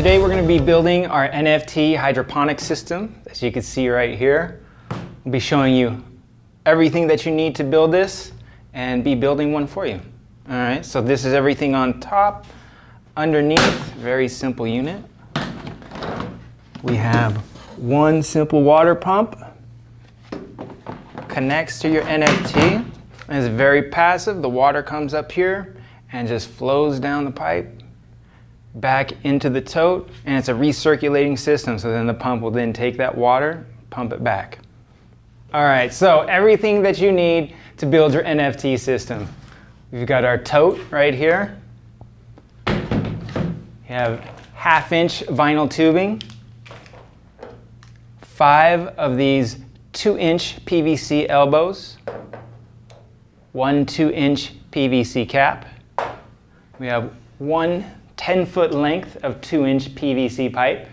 Today we're going to be building our NFT hydroponic system, as you can see right here. We'll be showing you everything that you need to build this and be building one for you. All right, so this is everything on top. Underneath, very simple unit. We have one simple water pump. Connects to your NFT. And it's very passive. The water comes up here and just flows down the pipe back into the tote, and it's a recirculating system, so then the pump will then take that water, pump it back. All right, so everything that you need to build your NFT system. We've got our tote right here. You have 1/2-inch vinyl tubing, 5 of these 2-inch PVC elbows, 1 2-inch PVC cap. We have 1 10-foot length of 2-inch PVC pipe.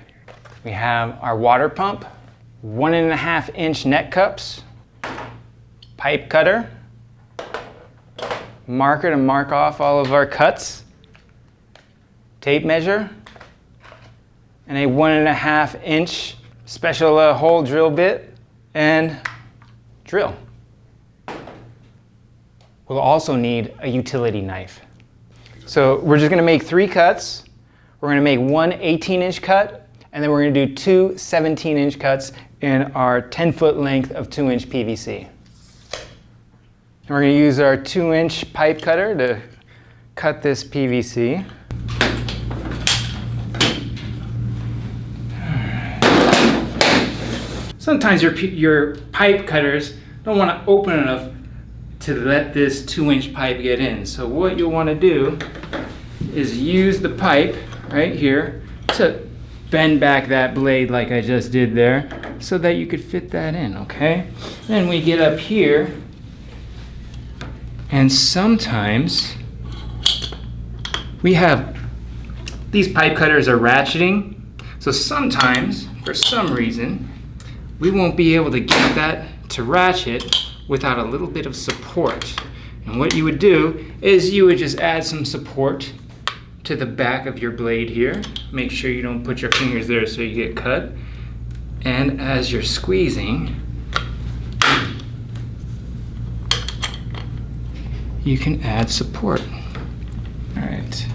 We have our water pump, 1.5-inch neck cups, pipe cutter, marker to mark off all of our cuts, tape measure, and a 1.5-inch special hole drill bit and drill. We'll also need a utility knife. So we're just going to make 3 cuts. We're going to make 1 18-inch cut, and then we're going to do 2 17-inch cuts in our 10-foot length of 2-inch PVC. And we're going to use our 2-inch pipe cutter to cut this PVC. Sometimes your pipe cutters don't want to open enough to let this 2-inch pipe get in. So what you'll want to do is use the pipe right here to bend back that blade like I just did there so that you could fit that in, okay? Then we get up here, and sometimes we have, these pipe cutters are ratcheting, so sometimes, for some reason, we won't be able to get that to ratchet without a little bit of support. And what you would do is you would just add some support to the back of your blade here. Make sure you don't put your fingers there so you get cut. And as you're squeezing, you can add support. All right.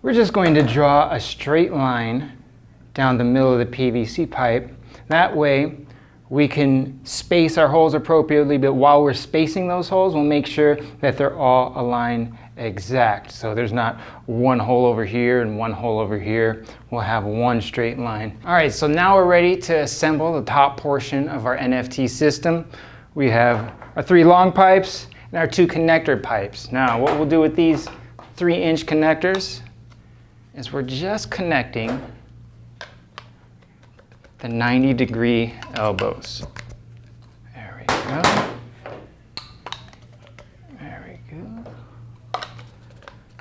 We're just going to draw a straight line down the middle of the PVC pipe. That way we can space our holes appropriately, but while we're spacing those holes, we'll make sure that they're all aligned exact. So there's not one hole over here and one hole over here. We'll have one straight line. All right, so now we're ready to assemble the top portion of our NFT system. We have our 3 long pipes and our 2 connector pipes. Now what we'll do with these 3-inch connectors is we're just connecting the 90-degree elbows. There we go. There we go.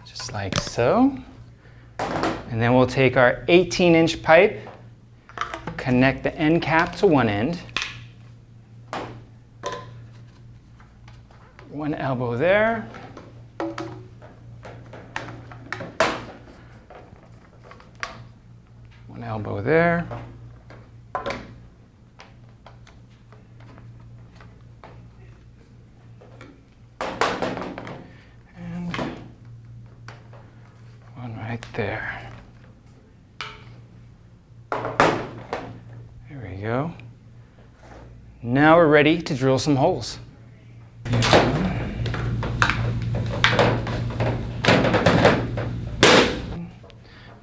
Just like so. And then we'll take our 18-inch pipe, connect the end cap to one end. One elbow there. One elbow there. Right there. There we go. Now we're ready to drill some holes.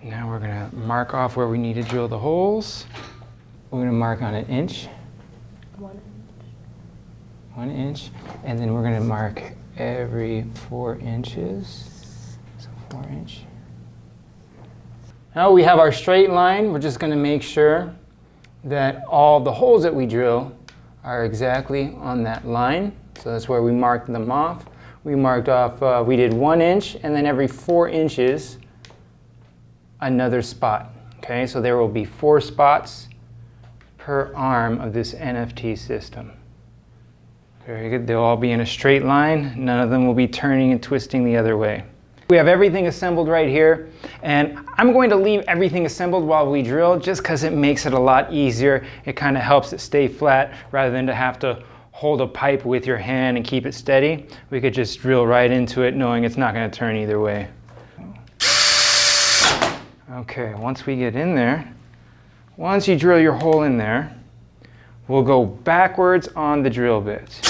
Now we're going to mark off where we need to drill the holes. We're going to mark on 1 inch. 1 inch. 1 inch. And then we're going to mark every 4 inches. So 4 inch. Now we have our straight line. We're just going to make sure that all the holes that we drill are exactly on that line. So that's where we marked them off. We marked off, we did 1 inch, and then every 4 inches, another spot. Okay, so there will be 4 spots per arm of this NFT system. Very good. They'll all be in a straight line. None of them will be turning and twisting the other way. We have everything assembled right here, and I'm going to leave everything assembled while we drill just because it makes it a lot easier. It kind of helps it stay flat rather than to have to hold a pipe with your hand and keep it steady. We could just drill right into it knowing it's not going to turn either way. Okay, once we get in there, once you drill your hole in there, we'll go backwards on the drill bit.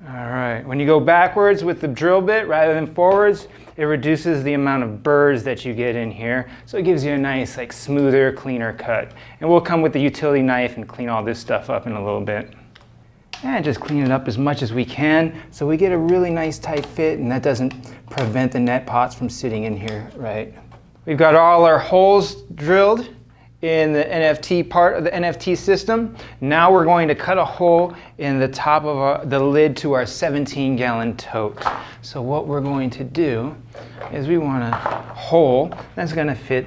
All right, when you go backwards with the drill bit rather than forwards, it reduces the amount of burrs that you get in here. So it gives you a nice, like, smoother, cleaner cut. And we'll come with the utility knife and clean all this stuff up in a little bit. And just clean it up as much as we can so we get a really nice tight fit, and that doesn't prevent the net pots from sitting in here, right? We've got all our holes drilled in the NFT part of the NFT system. Now we're going to cut a hole in the top of the lid to our 17-gallon tote. So what we're going to do is we want a hole that's going to fit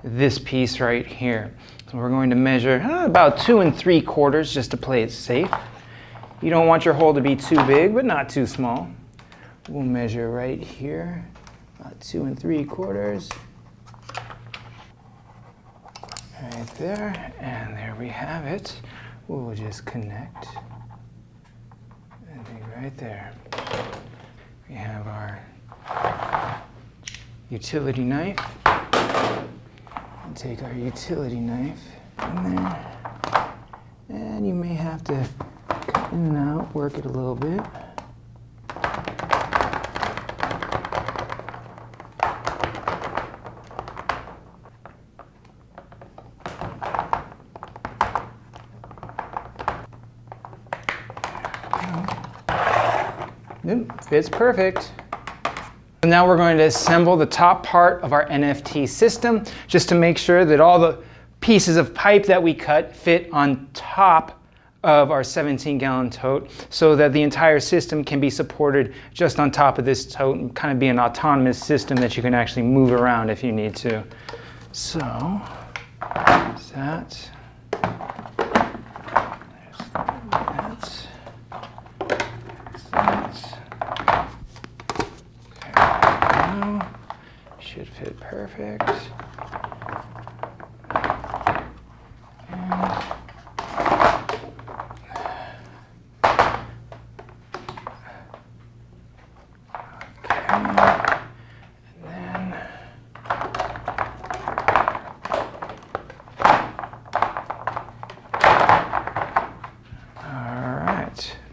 this piece right here. So we're going to measure about 2 3/4 just to play it safe. You don't want your hole to be too big, but not too small. We'll measure right here, about 2 3/4. Right there, and there we have it. We'll just connect. And right there. We have our utility knife. And take our utility knife in there. And you may have to cut in and out, work it a little bit. Fits perfect. Now we're going to assemble the top part of our NFT system just to make sure that all the pieces of pipe that we cut fit on top of our 17-gallon tote so that the entire system can be supported just on top of this tote and kind of be an autonomous system that you can actually move around if you need to. So, there's that. Should fit perfect.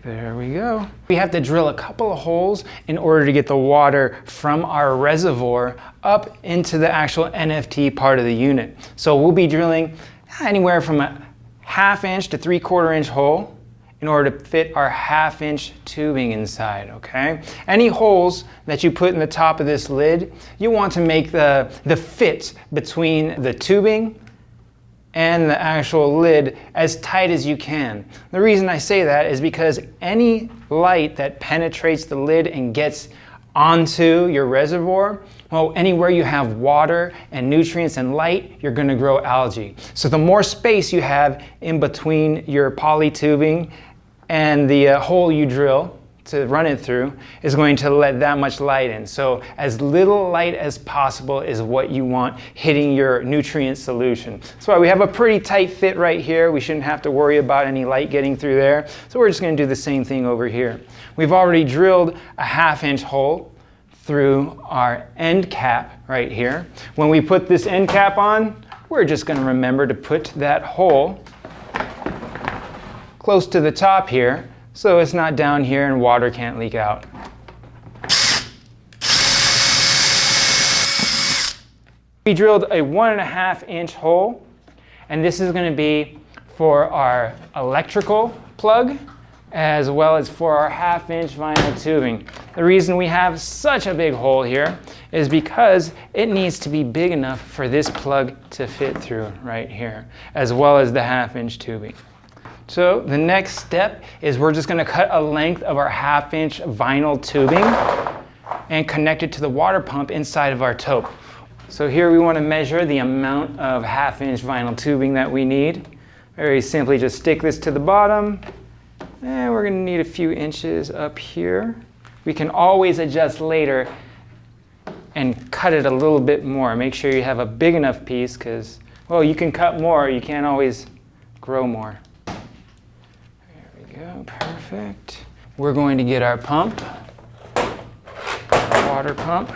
There we go. We have to drill a couple of holes in order to get the water from our reservoir up into the actual NFT part of the unit. So we'll be drilling anywhere from a 1/2 inch to 3/4 inch hole in order to fit our 1/2 inch tubing inside, okay? Any holes that you put in the top of this lid, you want to make the fit between the tubing and the actual lid as tight as you can. The reason I say that is because any light that penetrates the lid and gets onto your reservoir, well, anywhere you have water and nutrients and light, you're gonna grow algae. So the more space you have in between your poly tubing and the hole you drill to run it through is going to let that much light in. So as little light as possible is what you want hitting your nutrient solution. That's why we have a pretty tight fit right here. We shouldn't have to worry about any light getting through there. So we're just going to do the same thing over here. We've already drilled a 1/2 inch hole through our end cap right here. When we put this end cap on, we're just going to remember to put that hole close to the top here, so it's not down here and water can't leak out. We drilled a 1.5 inch hole, and this is going to be for our electrical plug as well as for our 1/2 inch vinyl tubing. The reason we have such a big hole here is because it needs to be big enough for this plug to fit through right here, as well as the 1/2 inch tubing. So the next step is we're just going to cut a length of our 1/2 inch vinyl tubing and connect it to the water pump inside of our tote. So here we want to measure the amount of 1/2 inch vinyl tubing that we need. Very simply, just stick this to the bottom, and we're going to need a few inches up here. We can always adjust later and cut it a little bit more. Make sure you have a big enough piece because, well, you can cut more, you can't always grow more. There we go, perfect. We're going to get our pump, our water pump.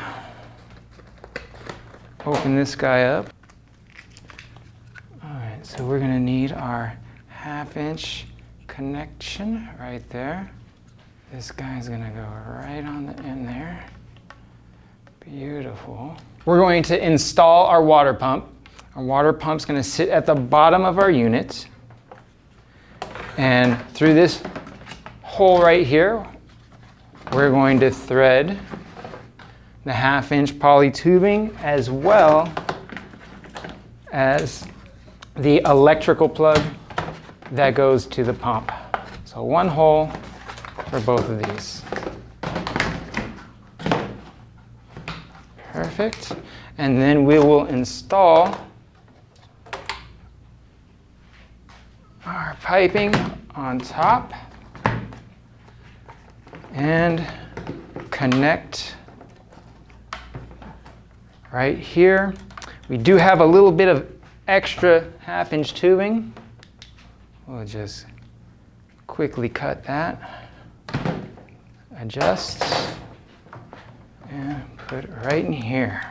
Open this guy up. All right, so we're going to need our 1/2 inch connection right there. This guy's going to go right on the end there. Beautiful. We're going to install our water pump. Our water pump's going to sit at the bottom of our unit. And through this hole right here, we're going to thread the 1/2 inch poly tubing as well as the electrical plug that goes to the pump. So one hole for both of these. Perfect. And then we will install our piping on top and connect right here. We do have a little bit of extra 1/2 inch tubing. We'll just quickly cut that, adjust, and put it right in here.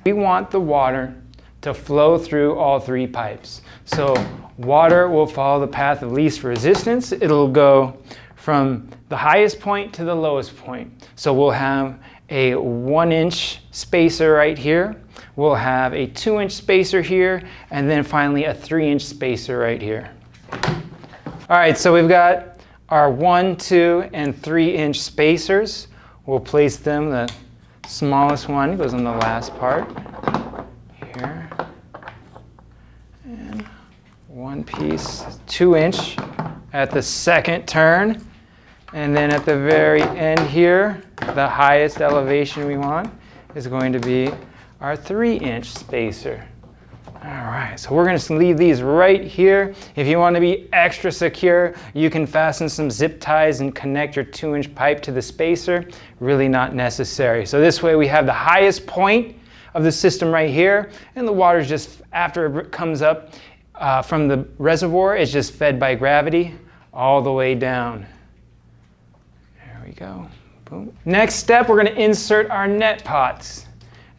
We want the water to flow through all 3 pipes. So water will follow the path of least resistance. It'll go from the highest point to the lowest point. So we'll have a 1 inch spacer right here. We'll have a 2 inch spacer here, and then finally a 3 inch spacer right here. All right, so we've got our 1, 2, and 3 inch spacers. We'll place them, the smallest one goes on the last part here. And one piece, 2 inch at the second turn. And then at the very end here, the highest elevation we want is going to be our 3 inch spacer. All right, so we're going to leave these right here. If you want to be extra secure, you can fasten some zip ties and connect your 2 inch pipe to the spacer. Really not necessary. So this way we have the highest point of the system right here, and the water's just, after it comes up from the reservoir, it's just fed by gravity all the way down. There we go. Boom. Next step, we're going to insert our net pots.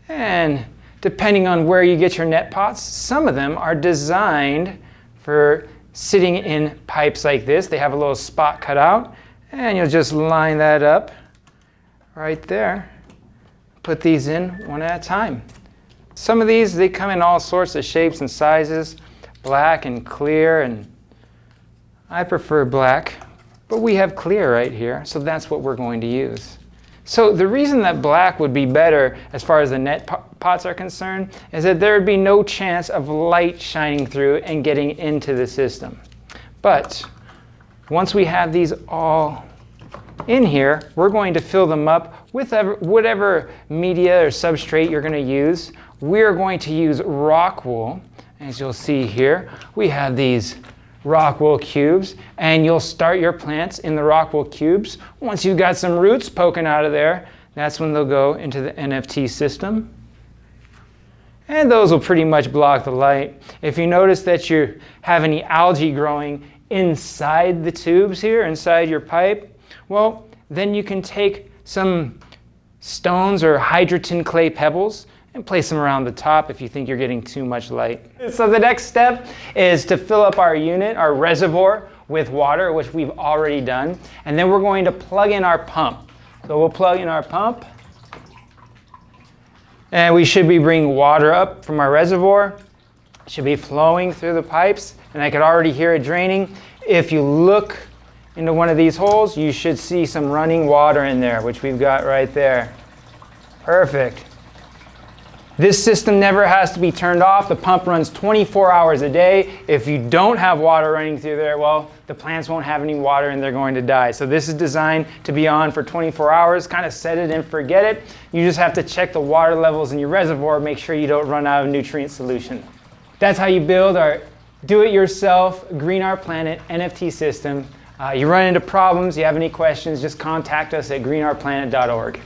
And depending on where you get your net pots, some of them are designed for sitting in pipes like this. They have a little spot cut out, and you'll just line that up right there. Put these in one at a time. Some of these, they come in all sorts of shapes and sizes, black and clear, and I prefer black, but we have clear right here, so that's what we're going to use. So the reason that black would be better as far as the net pots are concerned is that there would be no chance of light shining through and getting into the system. But once we have these all in here, we're going to fill them up with whatever media or substrate you're going to use. We're going to use rock wool. As you'll see here, we have these rock wool cubes, and you'll start your plants in the rock wool cubes. Once you've got some roots poking out of there, that's when they'll go into the NFT system. And those will pretty much block the light. If you notice that you have any algae growing inside the tubes here, inside your pipe, well, then you can take some stones or hydrogen clay pebbles and place them around the top if you think you're getting too much light. So the next step is to fill up our unit, our reservoir, with water, which we've already done. And then we're going to plug in our pump. So we'll plug in our pump. And we should be bringing water up from our reservoir. It should be flowing through the pipes. And I could already hear it draining. If you look into one of these holes, you should see some running water in there, which we've got right there. Perfect. This system never has to be turned off. The pump runs 24 hours a day. If you don't have water running through there, well, the plants won't have any water and they're going to die. So this is designed to be on for 24 hours. Kind of set it and forget it. You just have to check the water levels in your reservoir, make sure you don't run out of nutrient solution. That's how you build our do-it-yourself Green Our Planet NFT system. You run into problems, you have any questions, just contact us at greenourplanet.org.